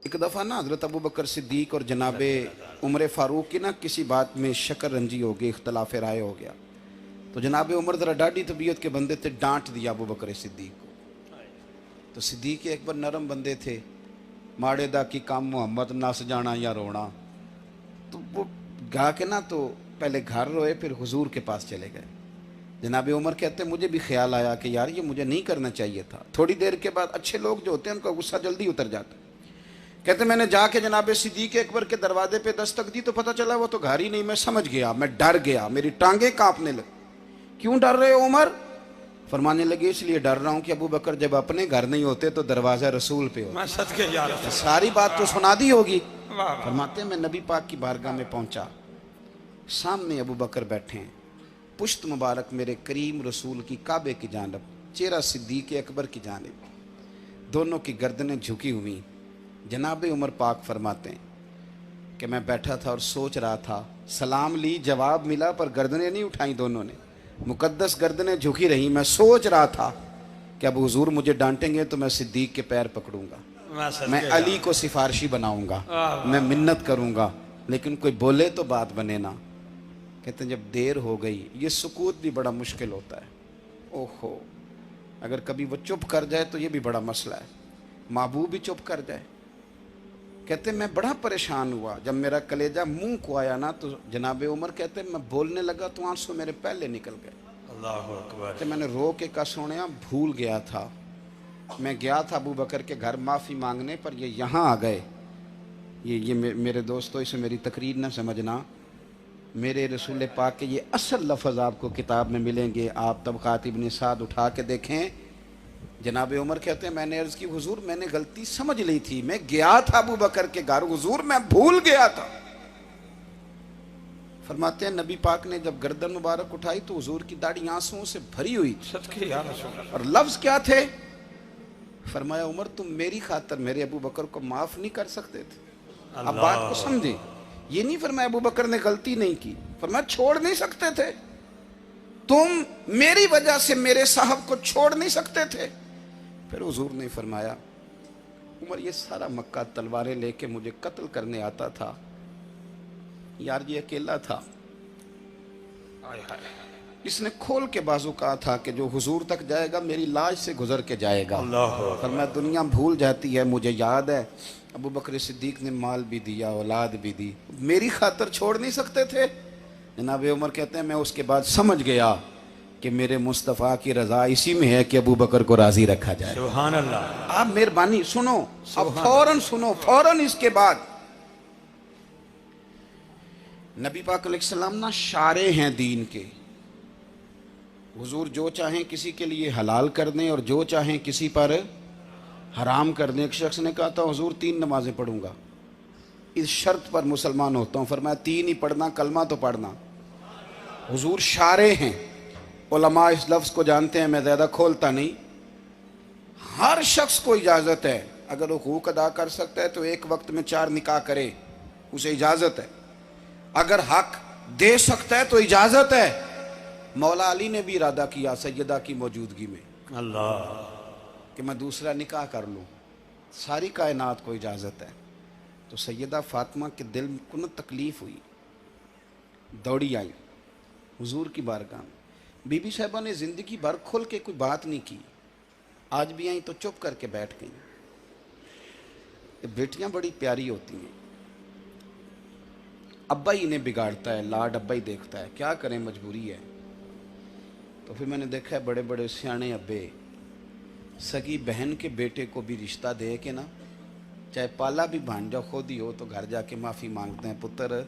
एक दफ़ा ना हज़रत अबू बकर सिद्दीक और जनाबे उमर फ़ारूक की ना किसी बात में शक्कर रंजी हो गई, इख्तलाफ राय हो गया। तो जनाबे उमर ज़रा डाढ़ी तबीयत के बंदे थे, डांट दिया अबू बकर सिद्दीक को। तो सिद्दीक अकबर नरम बंदे थे, माड़े दा की काम मोहम्मद नस जाना या रोना। तो वो गा के ना तो पहले घर रोए, फिर हुजूर के पास चले गए। जनाबे उमर कहते मुझे भी ख्याल आया कि यार ये मुझे नहीं करना चाहिए था। थोड़ी देर के बाद अच्छे लोग जो होते हैं उनका गुस्सा जल्दी उतर जाता है। कहते मैंने जाके जनाबे सिद्दीक अकबर के दरवाजे पे दस्तक दी तो पता चला वो तो घर ही नहीं। मैं समझ गया, मैं डर गया, मेरी टांगे कांपने लगी। क्यों डर रहे हो उमर? फरमाने लगे इसलिए डर रहा हूं कि अबू बकर जब अपने घर नहीं होते तो दरवाजा रसूल पे होता। मैं सदके जा रहा हूं। सारी बात तो सुना दी होगी। फरमाते मैं नबी पाक की बारगाह में पहुंचा, सामने अबू बकर बैठे हैं, पुश्त मुबारक मेरे करीम रसूल की काबे की जानब, चेहरा सिद्दीक अकबर की जानिब, दोनों की गर्दनें झुकी हुई। जनाब उमर पाक फरमाते हैं कि मैं बैठा था और सोच रहा था, सलाम ली, जवाब मिला, पर गर्दनें नहीं उठाई दोनों ने, मुकद्दस गर्दनें झुकी रही। मैं सोच रहा था कि अब हुजूर मुझे डांटेंगे तो मैं सिद्दीक के पैर पकड़ूंगा, मैं अली को सिफारशी बनाऊंगा, मैं मिन्नत करूंगा, लेकिन कोई बोले तो बात बने ना। कहते हैं जब देर हो गई, ये सुकूत भी बड़ा मुश्किल होता है। ओहो, अगर कभी वो चुप कर जाए तो ये भी बड़ा मसला है, महबूब भी चुप कर जाए। कहते मैं बड़ा परेशान हुआ, जब मेरा कलेजा मुंह को आया ना तो जनाबे उमर कहते मैं बोलने लगा तो आंसू मेरे पहले निकल गए। अल्लाहु अकबर। तो मैंने रो के कहा सोनिया भूल गया था, मैं गया था अबू बकर के घर माफ़ी मांगने, पर ये यहाँ आ गए। ये मेरे दोस्तों इसे मेरी तकरीर न समझना, मेरे रसूल पाक के ये असल लफ्ज़ आपको किताब में मिलेंगे। आप तबक़ात इब्न साद उठा के देखें। जनाब उमर कहते हैं मैंने अर्ज़ की हुजूर मैंने गलती समझ ली थी, मैं गया था अबू बकर के घर, हुजूर मैं भूल गया था। फरमाते हैं नबी पाक ने जब गर्दन मुबारक उठाई तो हुजूर की दाढ़ी आंसुओं से भरी हुई थी। सदके या रसूल। और लफ्ज़ क्या थे? फरमाया उमर तुम मेरी खातर मेरे अबू बकर को माफ़ नहीं कर सकते थे? अब बात को समझे, ये नहीं फरमाया अबू बकर ने गलती नहीं की, फरमाया छोड़ नहीं सकते थे, तुम मेरी वजह से मेरे साहब को छोड़ नहीं सकते थे। फिर हुजूर ने फरमाया उमर ये सारा मक्का तलवारें लेके मुझे कत्ल करने आता था, यार ये अकेला था, इसने खोल के बाजू कहा था कि जो हुजूर तक जाएगा मेरी लाश से गुजर के जाएगा। फरमाया दुनिया भूल जाती है, मुझे याद है अबू बकर सिद्दीक ने माल भी दिया, औलाद भी दी, मेरी खातर छोड़ नहीं सकते थे। जनाब उमर कहते हैं मैं उसके बाद समझ गया कि मेरे मुस्तफ़ा की रज़ा इसी में है कि अबू बकर को राज़ी रखा जाए। सुभान अल्लाह। आप मेहरबानी सुनो, अब फौरन सुनो, फौरन इसके बाद नबी पाक अलैहिस्सलाम ना शारे हैं दीन के। हुजूर जो चाहें किसी के लिए हलाल कर दें और जो चाहें किसी पर हराम कर दें। एक शख्स ने कहा था हुजूर 3 नमाजें पढ़ूंगा, इस शर्त पर मुसलमान होता हूँ। फरमाया 3 ही पढ़ना, कलमा तो पढ़ना। हुजूर शारे हैं, उलमा इस लफ्ज़ को जानते हैं, मैं ज़्यादा खोलता नहीं। हर शख्स को इजाज़त है, अगर हुकूक अदा कर सकता है तो एक वक्त में 4 निकाह करे, उसे इजाज़त है। अगर हक दे सकता है तो इजाज़त है। मौला अली ने भी इरादा किया सैयदा की मौजूदगी में अल्लाह कि मैं दूसरा निकाह कर लूँ, सारी कायनात को इजाज़त है। तो सैयदा फातिमा के दिल को न तकलीफ़ हुई, दौड़ी आई हुजूर की बारगाह में। बीबी साहिबा ने ज़िंदगी भर खुल के कोई बात नहीं की, आज भी आई तो चुप करके बैठ गई। बेटियां बड़ी प्यारी होती हैं, अब्बा ही इन्हें बिगाड़ता है, लाड अब्बा ही देखता है, क्या करें मजबूरी है। तो फिर मैंने देखा है बड़े बड़े सियाने अब्बे सगी बहन के बेटे को भी रिश्ता दे के ना, चाहे पाला भी भांजा खुद ही हो, तो घर जाके माफ़ी मांगते हैं, पुत्र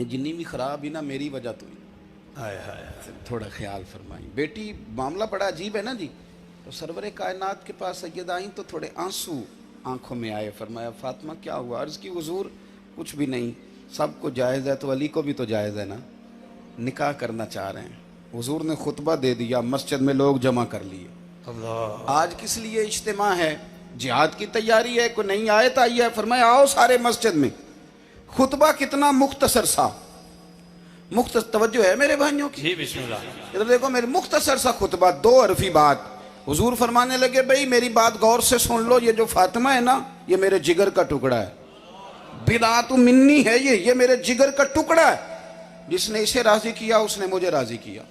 जिन्नी भी खराब ही ना मेरी वजह तो ही, थोड़ा ख्याल फरमाई। बेटी मामला बड़ा अजीब है ना जी। तो सरवरे कायनात के पास सैयद आई तो थोड़े आंसू आंखों में आए। फरमाया फातिमा क्या हुआ? अर्ज़ की हुजूर कुछ भी नहीं, सबको जायज़ है तो अली को भी तो जायज़ है ना, निकाह करना चाह रहे हैं। हुजूर ने खुतबा दे दिया, मस्जिद में लोग जमा कर लिए। आज किस लिए इज्तिमा है? जिहाद की तैयारी है, कोई नई आयत आई है। फरमाया आओ सारे मस्जिद में। खुतबा कितना मुख्तसर सा, तवज्जो है मेरे भाइयों की? जी बिस्मिल्लाह। इधर देखो, मेरे मुख्तसर सा खुतबा, 2 हरफी बात, हुजूर फरमाने लगे, भाई मेरी बात गौर से सुन लो, ये जो फातिमा है ना, ये मेरे जिगर का टुकड़ा है, बिदातु मिन्नी है, ये मेरे जिगर का टुकड़ा है। जिसने इसे राजी किया उसने मुझे राजी किया,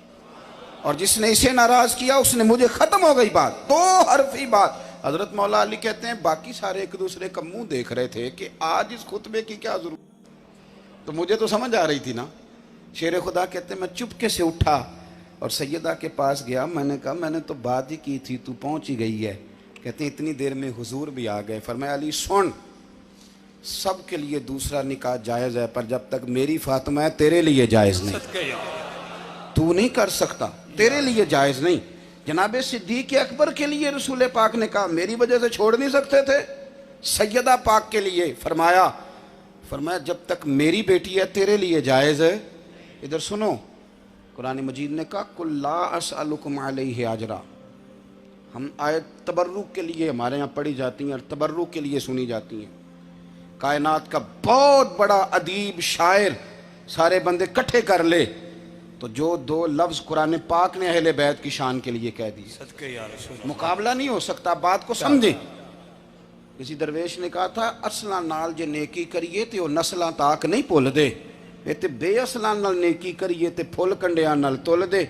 और जिसने इसे नाराज किया उसने मुझे। खत्म हो गई बात, दो हरफी बात। हजरत मौला अली कहते हैं बाकी सारे एक दूसरे का मुंह देख रहे थे कि आज इस खुतबे की क्या जरूरत। तो मुझे तो समझ आ रही थी ना। शेर खुदा कहते हैं मैं चुपके से उठा और सैयदा के पास गया। मैंने कहा मैंने तो बात ही की थी, तू पहुंच ही गई है। कहते हैं इतनी देर में हुजूर भी आ गए। फरमाया अली सुन, सब के लिए दूसरा निकाह जायज़ है, पर जब तक मेरी फातिमा है तेरे लिए जायज़ नहीं। सदके या तू नहीं कर सकता, तेरे लिए जायज़ नहीं। जनाब सिद्दीक़ अकबर के लिए रसूल पाक ने कहा मेरी वजह से छोड़ नहीं सकते थे। सैयदा पाक के लिए फरमाया जब तक मेरी बेटी है तेरे लिए जायज़ है। इधर सुनो, कुरान मजीद ने कहा कुल्ला असअलुकुम अलैहि अजरा। हम आयत तबर्रुक के लिए हमारे यहाँ पढ़ी जाती हैं और तबर्रुक के लिए सुनी जाती हैं। कायनात का बहुत बड़ा अदीब शायर सारे बंदे इकट्ठे कर ले तो जो दो लफ्ज़ कुरान पाक ने अहले बैत की शान के लिए कह दी, सदके या रसूल मुकाबला नहीं हो सकता। बात को समझे। किसी दरवेश ने कहा था असलां नाल जे नेकी करिए ते ओ नस्लां ताक नहीं भुल दे, ते बेअसलां नाल नेकी करिए ते फुल कंडियां नाल तुल दे।